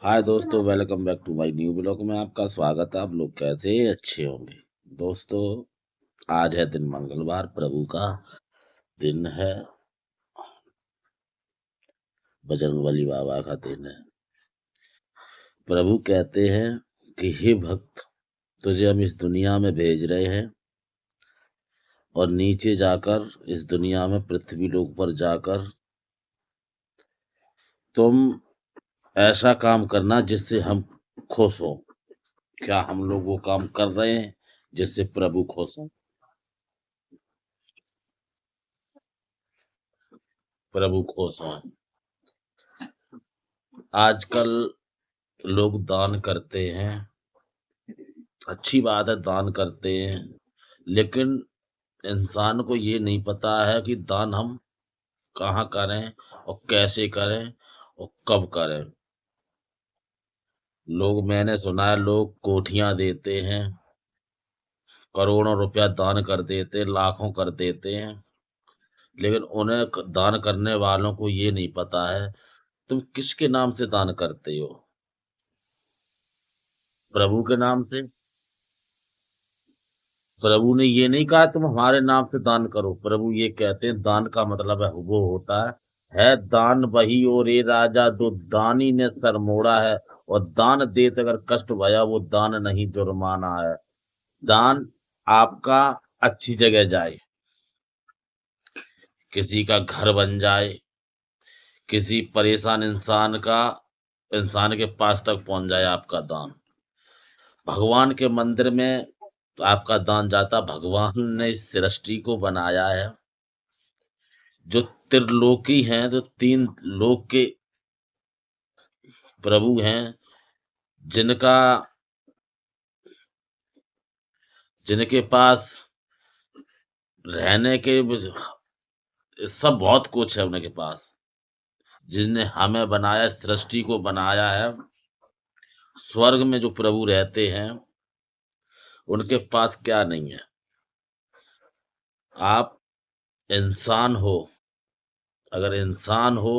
हाय दोस्तों, welcome back to my new blog में आपका स्वागत है। आप लोग कैसे अच्छे होंगे। दोस्तों, आज है दिन मंगलवार, प्रभु का दिन है, बजरंगबली बाबा का दिन है। प्रभु कहते हैं कि हे भक्त, तुझे हम इस दुनिया में भेज रहे हैं और नीचे जाकर इस दुनिया में पृथ्वी लोक पर जाकर तुम ऐसा काम करना जिससे हम खुश हो। क्या हम लोग वो काम कर रहे हैं जिससे प्रभु खुश हो? प्रभु खुश हो। आजकल लोग दान करते हैं, अच्छी बात है, दान करते हैं, लेकिन इंसान को ये नहीं पता है कि दान हम कहाँ करें और कैसे करें और कब करें। मैंने सुना है, लोग कोठियां देते हैं, करोड़ों रुपया दान कर देते, लाखों कर देते हैं, लेकिन उन्हें दान करने वालों को ये नहीं पता है तुम किसके नाम से दान करते हो। प्रभु के नाम से। प्रभु ने ये नहीं कहा तुम हमारे नाम से दान करो। प्रभु ये कहते हैं दान का मतलब है वो होता है दान वही और ये राजा दो दानी ने सर मोड़ा है, और दान देत अगर कष्ट भया वो दान नहीं जुर्माना है। दान आपका अच्छी जगह जाए, किसी का घर बन जाए, किसी परेशान इंसान के पास तक पहुंच जाए आपका दान। भगवान के मंदिर में आपका दान जाता। भगवान ने इस सृष्टि को बनाया है, जो त्रिलोकी हैं, जो तीन लोक के प्रभु हैं, जिनका जिनके पास रहने के सब बहुत कुछ है उनके पास, जिसने हमें बनाया, सृष्टि को बनाया है। स्वर्ग में जो प्रभु रहते हैं उनके पास क्या नहीं है। आप इंसान हो, अगर इंसान हो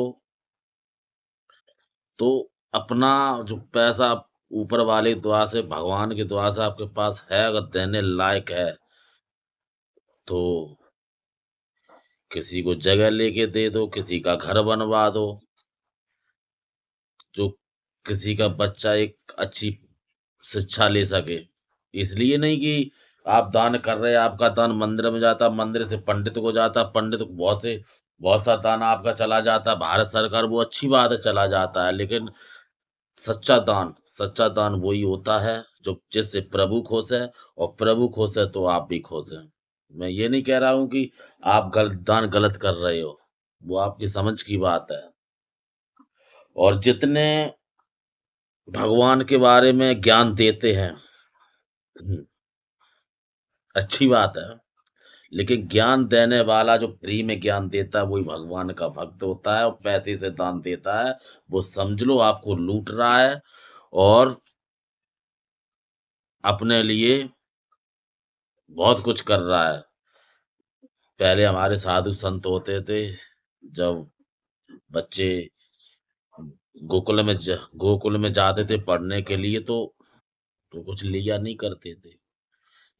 तो अपना जो पैसा ऊपर वाले दुआ से, भगवान की दुआ से आपके पास है, अगर देने लायक है तो किसी को जगह लेके दे दो, किसी का घर बनवा दो, जो किसी का बच्चा एक अच्छी शिक्षा ले सके। इसलिए नहीं कि आप दान कर रहे हैं, आपका दान मंदिर में जाता, मंदिर से पंडित को जाता, पंडित को बहुत सा दान आपका चला जाता भारत सरकार, वो अच्छी बात है, चला जाता है, लेकिन सच्चा दान वही होता है जो जिससे प्रभु खुश है, और प्रभु खुश है तो आप भी खुश हैं। मैं ये नहीं कह रहा हूं कि आप दान गलत कर रहे हो, वो आपकी समझ की बात है। और जितने भगवान के बारे में ज्ञान देते हैं, अच्छी बात है, लेकिन ज्ञान देने वाला जो फ्री में ज्ञान देता है वही भगवान का भक्त होता है, और पैसे से दान देता है वो समझ लो आपको लूट रहा है और अपने लिए बहुत कुछ कर रहा है। पहले हमारे साधु संत होते थे, जब बच्चे गोकुल में जाते थे पढ़ने के लिए, तो कुछ लिया नहीं करते थे,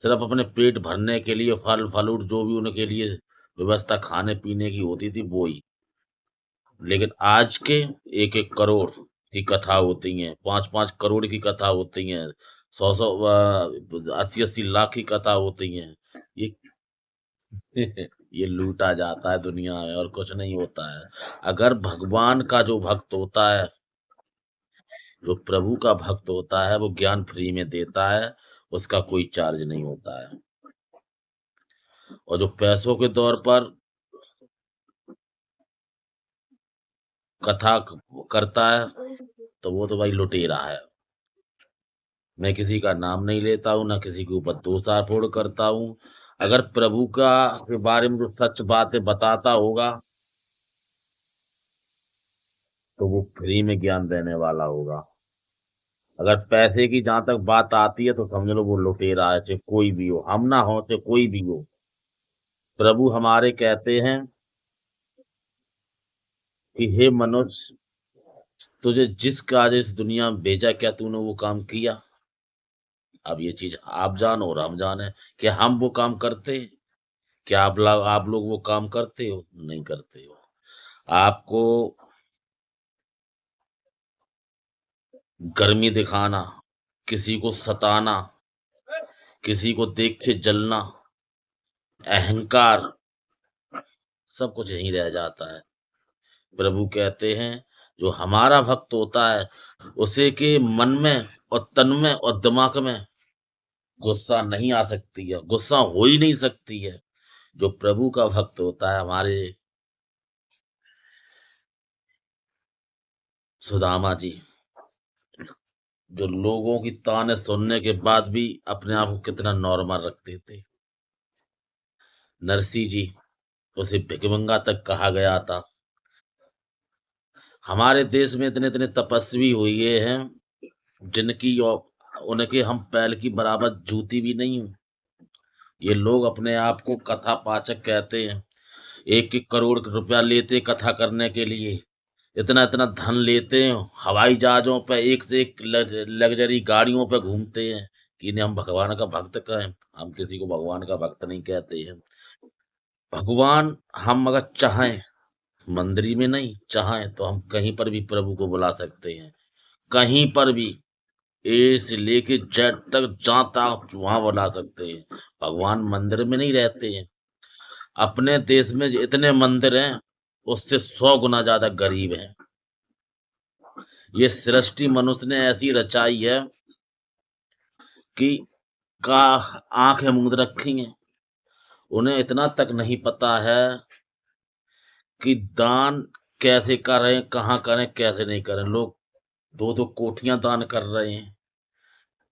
सिर्फ अपने पेट भरने के लिए फल फलूट जो भी उनके लिए व्यवस्था खाने पीने की होती थी वो ही। लेकिन आज के एक एक करोड़ की कथा होती है, 5-5 करोड़ की कथा होती है, 100-100 80-80 लाख की कथा होती है। ये ये लूटा जाता है दुनिया में, और कुछ नहीं होता है। अगर भगवान का जो भक्त होता है, जो प्रभु का भक्त होता है, वो ज्ञान फ्री में देता है, उसका कोई चार्ज नहीं होता है। और जो पैसों के तौर पर कथा करता है तो वो तो भाई लुटेरा है। मैं किसी का नाम नहीं लेता हूँ, ना किसी के ऊपर दोषारोपण करता हूँ। अगर प्रभु का के बारे में जो सच बातें बताता होगा तो वो फ्री में ज्ञान देने वाला होगा। अगर पैसे की जहां तक बात आती है तो समझ लो वो लुटेरा है, चाहे कोई भी हो, हम ना हो चाहे कोई भी हो। प्रभु हमारे कहते हैं कि हे मनुष्य, तुझे जिस काज इस दुनिया में भेजा, क्या तूने वो काम किया? अब ये चीज आप जानो और हम जाने कि हम वो काम करते हैं। क्या आप लोग वो काम करते हो? नहीं करते हो। आपको गर्मी दिखाना, किसी को सताना, किसी को देख के जलना, अहंकार, सब कुछ यहीं रह जाता है। प्रभु कहते हैं जो हमारा भक्त होता है उसे के मन में और तन में और दिमाग में गुस्सा नहीं आ सकती है, गुस्सा हो ही नहीं सकती है। जो प्रभु का भक्त होता है, हमारे सुदामा जी, जो लोगों की ताने सुनने के बाद भी अपने आप को कितना नॉर्मल रखते थे। नरसी जी, उसे भिखमंगा तक कहा गया था। हमारे देश में इतने इतने तपस्वी हुए हैं जिनकी उनके हम पैर की बराबर जूती भी नहीं हूं। ये लोग अपने आप को कथा पाचक कहते हैं। 1-1 करोड़ रुपया लेते कथा करने के लिए, इतना इतना धन लेते हैं, हवाई जहाजों पे एक से एक लग्जरी गाड़ियों पे घूमते हैं कि इन्हें हम भगवान का भक्त कहें। हम किसी को भगवान का भक्त नहीं कहते हैं। भगवान हम अगर चाहें, मंदिर में नहीं, चाहें तो हम कहीं पर भी प्रभु को बुला सकते हैं। कहीं पर भी, ए से लेके जेड तक, जहां तक वहां बुला सकते हैं। भगवान मंदिर में नहीं रहते हैं। अपने देश में इतने मंदिर हैं, उससे 100 गुना ज्यादा गरीब हैं। ये सृष्टि मनुष्य ने ऐसी रचाई है कि का आंखें मूंद रखी हैं। उन्हें इतना तक नहीं पता है कि दान कैसे करें, कहाँ करें, कैसे नहीं करें। लोग 2-2 कोठियां दान कर रहे हैं।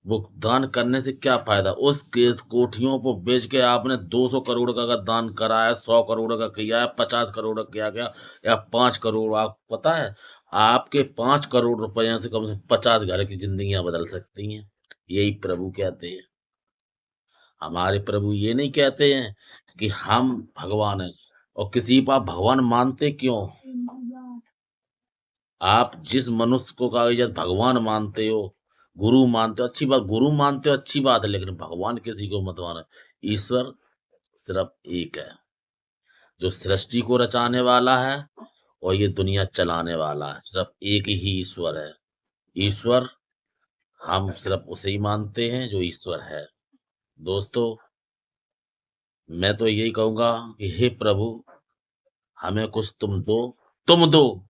वो दान करने से क्या फायदा? उस कोठियों को बेच के आपने 200 करोड़ का अगर दान करा है, 100 करोड़ का किया है, 50 करोड़ का किया गया, या 5 करोड़, आपको पता है आपके 5 करोड़ रुपए से कम से कम 50 घर की जिंदगियां बदल सकती हैं। यही प्रभु कहते हैं। हमारे प्रभु ये नहीं कहते हैं कि हम भगवान हैं। और किसी को आप भगवान मानते क्यों? आप जिस मनुष्य को कागजात भगवान मानते हो, गुरु मानते हो, अच्छी बात, गुरु मानते हो, अच्छी बात है, लेकिन भगवान किसी को मत मानो। ईश्वर सिर्फ एक है, जो सृष्टि को रचाने वाला है और ये दुनिया चलाने वाला है। सिर्फ एक ही ईश्वर है। ईश्वर, हम सिर्फ उसे ही मानते हैं जो ईश्वर है। दोस्तों, मैं तो यही कहूंगा कि हे प्रभु, हमें कुछ तुम दो,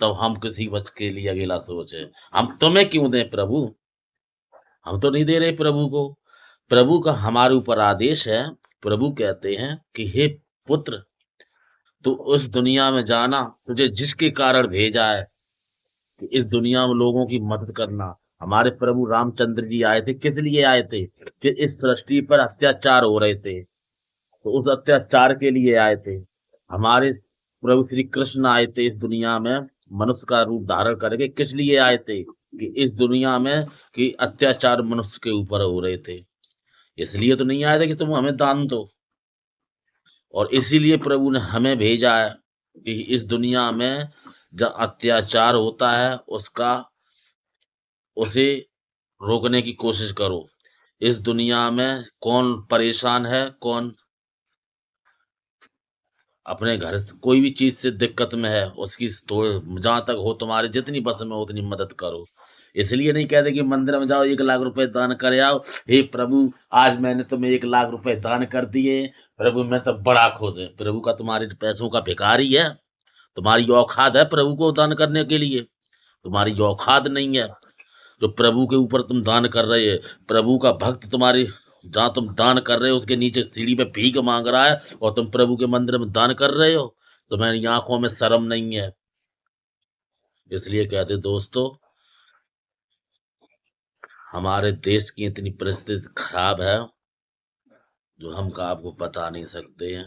तब हम किसी बच के लिए अकेला सोचे। हम तुम्हें क्यों दें प्रभु? हम तो नहीं दे रहे प्रभु को। प्रभु का हमारे ऊपर आदेश है। प्रभु कहते हैं कि हे पुत्र, तू उस दुनिया में जाना, तुझे जिसके कारण भेजा है कि इस दुनिया में लोगों की मदद करना। हमारे प्रभु रामचंद्र जी आए थे, किस लिए आए थे? कि इस सृष्टि पर अत्याचार हो रहे थे, तो उस अत्याचार के लिए आए थे। हमारे प्रभु श्री कृष्ण आए थे इस दुनिया में, मनुष्य का रूप धारण करके। किस लिए आए थे? कि इस दुनिया में कि अत्याचार मनुष्य के ऊपर हो रहे थे। इसलिए तो नहीं आए थे कि तुम हमें दान दो। और इसीलिए प्रभु ने हमें भेजा है कि इस दुनिया में जब अत्याचार होता है उसे रोकने की कोशिश करो। इस दुनिया में कौन परेशान है, कौन अपने घर कोई भी चीज से दिक्कत में है, उसकी जहां तक हो तुम्हारे जितनी बस में हो उतनी मदद करो। इसलिए नहीं कहते कि मंदिर में जाओ 1 लाख रुपए दान कर आओ। हे प्रभु, आज मैंने तुम्हें 1 लाख रुपए दान कर दिए, प्रभु मैं तो बड़ा खुश है। प्रभु का तुम्हारे पैसों का भिखारी है? तुम्हारी औकात है प्रभु को दान करने के लिए? तुम्हारी औकात नहीं है। जो प्रभु के ऊपर तुम दान कर रहे हैं, प्रभु का भक्त तुम्हारे जहां तुम दान कर रहे हो उसके नीचे सीढ़ी पे भीख मांग रहा है, और तुम प्रभु के मंदिर में दान कर रहे हो, तो मेरी आंखों में शर्म नहीं है? इसलिए कहते दोस्तों, हमारे देश की इतनी परिस्थिति खराब है जो हम का आपको बता नहीं सकते हैं।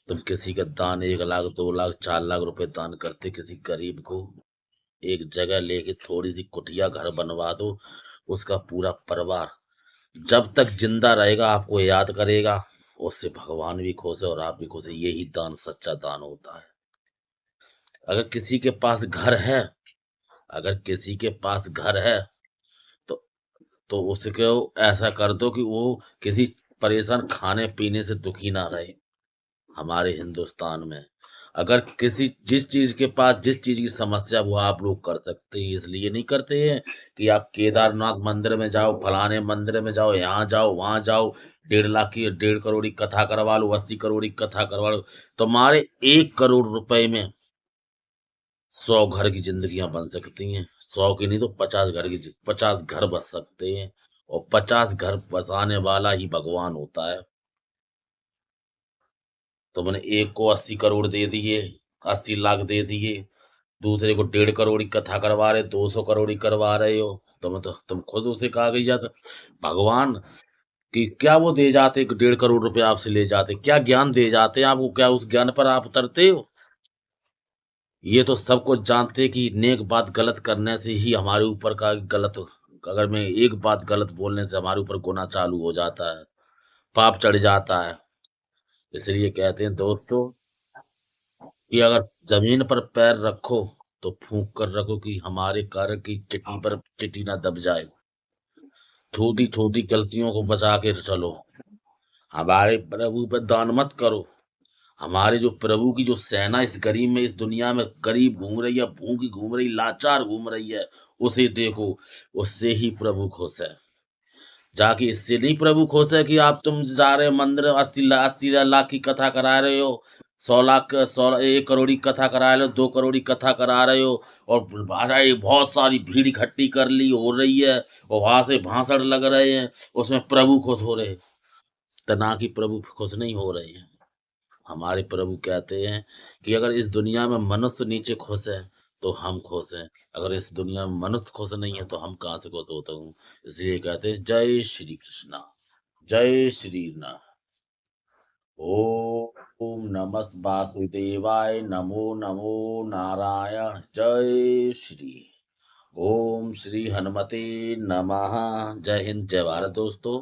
तुम किसी का दान 1 लाख, 2 लाख, 4 लाख रुपए दान करते किसी गरीब को, एक जगह लेके थोड़ी सी कुटिया घर बनवा दो, उसका पूरा परिवार जब तक जिंदा रहेगा आपको याद करेगा। उससे भगवान भी खुश है और आप भी खुश है। यही दान सच्चा दान होता है। अगर किसी के पास घर है, अगर किसी के पास घर है, तो उसको ऐसा कर दो कि वो किसी परेशान खाने पीने से दुखी ना रहे। हमारे हिंदुस्तान में अगर किसी जिस चीज की समस्या वो आप लोग कर सकते हैं, इसलिए नहीं करते हैं कि आप केदारनाथ मंदिर में जाओ, फलाने मंदिर में जाओ, यहाँ जाओ वहां जाओ, 1.5 लाख की 1.5 करोड़ की कथा करवा लो, 80 करोड़ की कथा करवा लो। तुम्हारे 1 करोड़ रुपए में 100 घर की जिंदगियां बन सकती हैं। 100 की नहीं तो 50 घर बस सकते हैं। और 50 घर बसाने वाला ही भगवान होता है। तो मैंने एक को 80 करोड़ दे दिए, 80 लाख दे दिए, दूसरे को 1.5 करोड़ की कथा करवा रहे, 200 करोड़ की करवा रहे हो। तुम खुद उसे कहा गई जाता भगवान कि क्या वो दे जाते, 1.5 करोड़ रुपए आपसे ले जाते, क्या ज्ञान दे जाते आपको, क्या उस ज्ञान पर आप उतरते हो? ये तो सब कुछ जानते कि नेक बात गलत करने से ही हमारे ऊपर का गलत, अगर मैं एक बात गलत बोलने से हमारे ऊपर गुनाह चालू हो जाता है, पाप चढ़ जाता है। इसलिए कहते हैं दोस्तों कि अगर जमीन पर पैर रखो तो फूंक कर रखो कि हमारे कार्य की चिट्ठी पर चिट्ठी ना दब जाए। छोटी छोटी गलतियों को बचा के चलो। हमारे प्रभु पर दान मत करो। हमारे जो प्रभु की जो सेना इस गरीब में, इस दुनिया में गरीब घूम रही है, भूखी घूम रही, लाचार घूम रही है, उसे देखो। उससे ही प्रभु खुश है। जाके इससे नहीं प्रभु खुश है कि आप तुम जा रहे हो मंदिर, 80 लाख की कथा करा रहे हो, 100 लाख 1 करोड़ की कथा करा रहे हो, 2 करोड़ की कथा करा रहे हो, और भाषा बहुत सारी भीड़ इकट्ठी कर ली हो रही है, और वहां से भाषण लग रहे हैं, उसमें प्रभु खुश हो रहे हैं। तो ना कि प्रभु खुश नहीं हो रहे हैं। हमारे प्रभु कहते हैं कि अगर इस दुनिया में मनुष्य नीचे खुश है तो हम खुश हैं, अगर इस दुनिया में मनुष्य खुश नहीं है तो हम कहाँ से खुश होते हूँ। इसलिए कहते हैं जय श्री कृष्णा, जय श्री राम। ओम नमः वासुदेवाय, नमो नमो नारायण, जय श्री। ओम श्री हनुमते नमः। जय हिंद, जय भारत दोस्तों।